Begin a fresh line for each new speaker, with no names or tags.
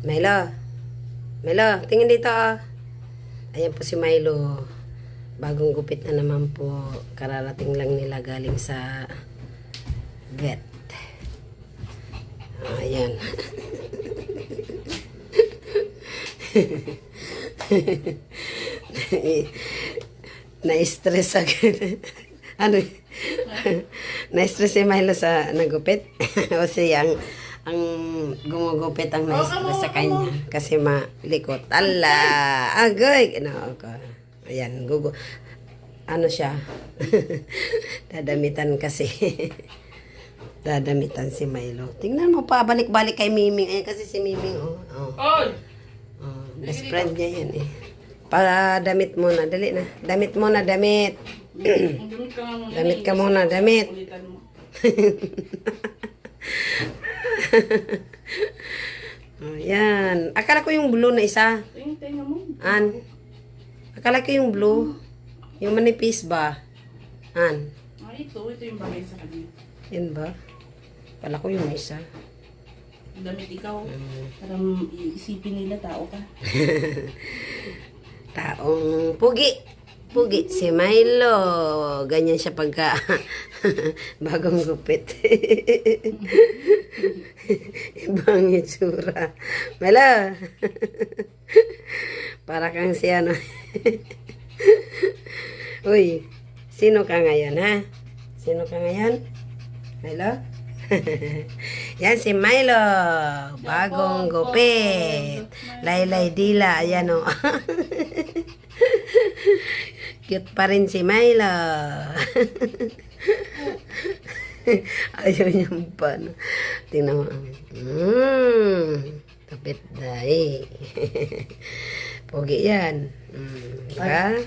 Milo. Milo, tingin dito. Ayan po si Milo. Bagong gupit na naman po. Kararating lang nila galing sa vet. Ayan. Na-stress agad. Ano? Na-stress si Milo sa nagupit. O siya ang gumugupit ang na-stress sa kanya. Kasi malikot. Ala! Agoy! Ayan. Ano siya? Dadamitan kasi. Dadamitan si Milo. Tingnan mo pa. Balik-balik kay Miming. Ayan kasi si Miming. Best friend niya yan eh. Para damit muna. Dali na. Damit muna. Damit. Damit ka muna. Damit. Ayan. Akala ko yung blue na isa. An. Akala ko yung blue. Yung manipis ba? An.
Ito yung bagay sa kanya.
Yan ba? Akala ko yung isa.
Damit ikaw. Para iisipin nila tao ka.
Taong pugi. Pugi. Si Milo. Ganyan siya pagka bagong gupit. Ibang itsura. Milo. Para kang si ano. Uy. Sino ka ngayon, ha? Sino ka ngayon? Milo? Yan si Milo. Bagong gupit. Laylay dila. Ayan o. Cute pa rin si Milo. Ayaw niyang pa. Tingnan mo. Kapit dahi. Pogi yan. Diba?